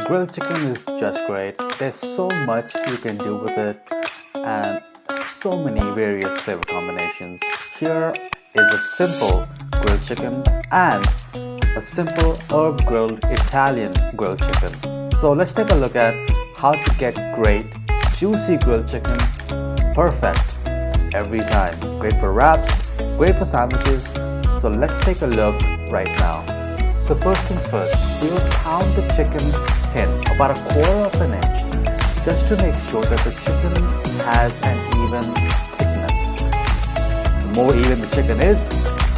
Grilled chicken is just great. There's so much you can do with it and so many various flavor combinations. Here is a simple grilled chicken and a simple herb grilled Italian grilled chicken. So let's take a look at how to get great juicy grilled chicken perfect every time. Great for wraps, great for sandwiches. So let's take a look right now. So first things first, we will pound the chicken thin, about 1/4 of an inch, just to make sure that the chicken has an even thickness. The more even the chicken is,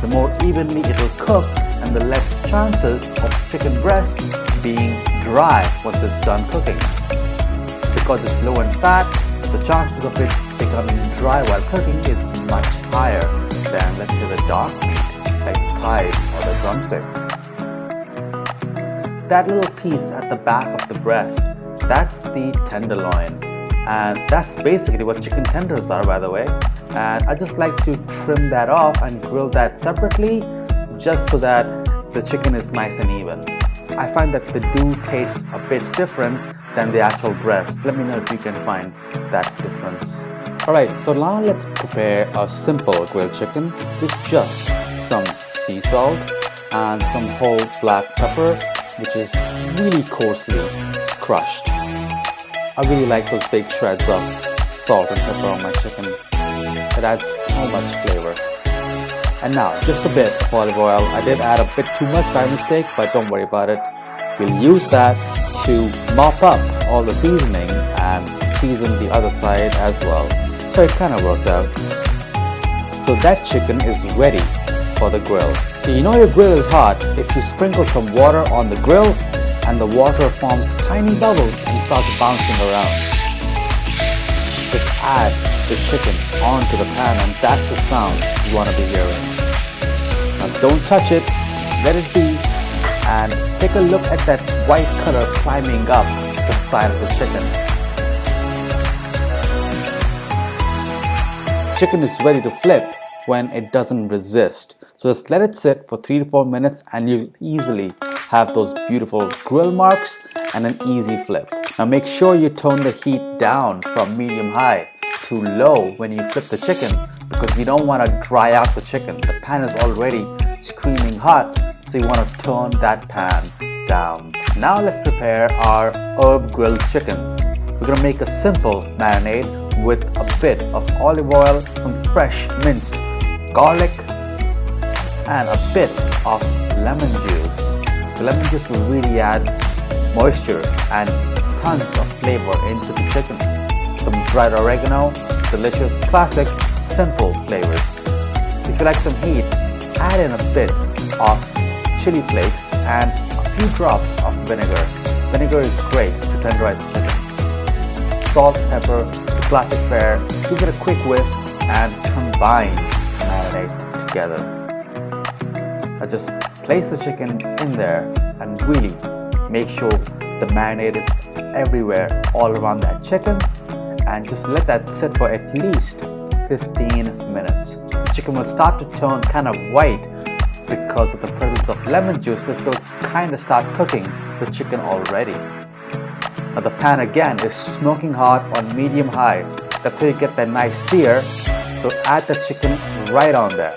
the more evenly it will cook and the less chances of chicken breast being dry once it's done cooking. Because it's low in fat, the chances of it becoming dry while cooking is much higher than, let's say, the dark meat like thighs or the drumsticks. That little piece at the back of the breast, that's the tenderloin, and that's basically what chicken tenders are, by the way. And I just like to trim that off and grill that separately just so that the chicken is nice and even. I find that they do taste a bit different than the actual breast. Let me know if you can find that difference. Alright, so now let's prepare a simple grilled chicken with just some sea salt and some whole black pepper, which is really coarsely crushed. I really like those big shreds of salt and pepper on my chicken. It adds so much flavor. And now, just a bit of olive oil. I did add a bit too much by mistake, but don't worry about it. We'll use that to mop up all the seasoning and season the other side as well. So it kind of worked out. So that chicken is ready for the grill. So you know your grill is hot if you sprinkle some water on the grill and the water forms tiny bubbles and starts bouncing around. Just add the chicken onto the pan and that's the sound you want to be hearing. Now don't touch it, let it be, and take a look at that white color climbing up the side of the chicken. Chicken is ready to flip when it doesn't resist. So just let it sit for 3 to 4 minutes and you'll easily have those beautiful grill marks and an easy flip. Now make sure you tone the heat down from medium high to low when you flip the chicken, because we don't want to dry out the chicken. The pan is already screaming hot, so you want to turn that pan down. Now let's prepare our herb grilled chicken. We're going to make a simple marinade with a bit of olive oil, some fresh minced garlic, and a bit of lemon juice. The lemon juice will really add moisture and tons of flavor into the chicken. Some dried oregano, delicious, classic, simple flavors. If you like some heat, add in a bit of chili flakes and a few drops of vinegar. Vinegar is great to tenderize the chicken. Salt, pepper, the classic fare. Give it a quick whisk and combine the marinade together. Now just place the chicken in there and really make sure the marinade is everywhere all around that chicken, and just let that sit for at least 15 minutes. The chicken will start to turn kind of white because of the presence of lemon juice, which will kind of start cooking the chicken already. Now the pan again is smoking hot on medium high. That's how you get that nice sear. So add the chicken right on there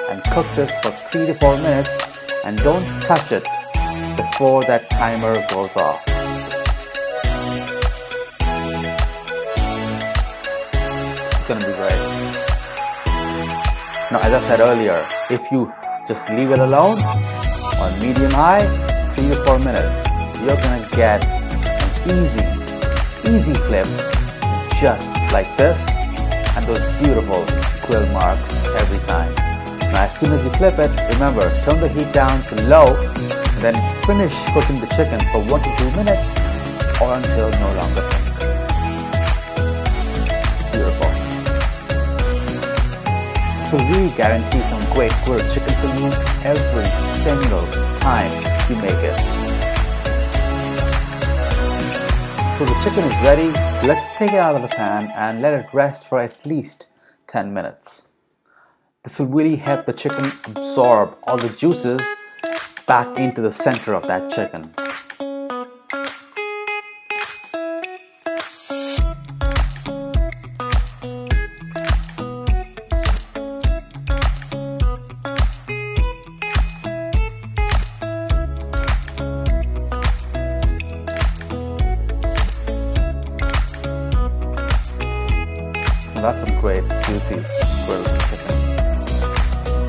and cook this for 3 to 4 minutes, and don't touch it before that timer goes off. This is going to be great. Now, as I said earlier, if you just leave it alone on medium high, 3 to 4 minutes, you're going to get an easy flip just like this, and those beautiful grill marks every time. Now, as soon as you flip it, remember, turn the heat down to low and then finish cooking the chicken for 1 to 2 minutes or until no longer cooked. Beautiful. So we guarantee some great grilled chicken for you every single time you make it. So the chicken is ready. Let's take it out of the pan and let it rest for at least 10 minutes. This will really help the chicken absorb all the juices back into the center of that chicken. got some great juicy grilled chicken.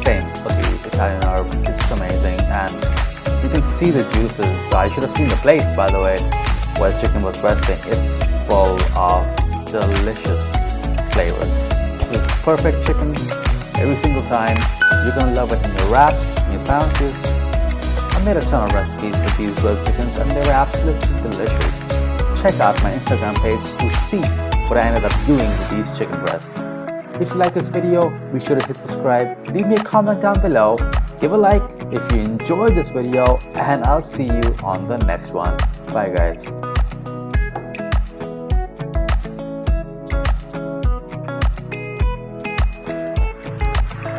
Same for the Italian herb, it's amazing, and you can see the juices. I should have seen the plate, by the way, where chicken was resting. It's full of delicious flavors. This is perfect chicken every single time. You're gonna love it in your wraps, in your sandwiches. I made a ton of recipes for these grilled chickens and they were absolutely delicious. Check out my Instagram page to see what I ended up doing with these chicken breasts. If you like this video, be sure to hit subscribe, leave me a comment down below, give a like if you enjoyed this video, and I'll see you on the next one. Bye guys.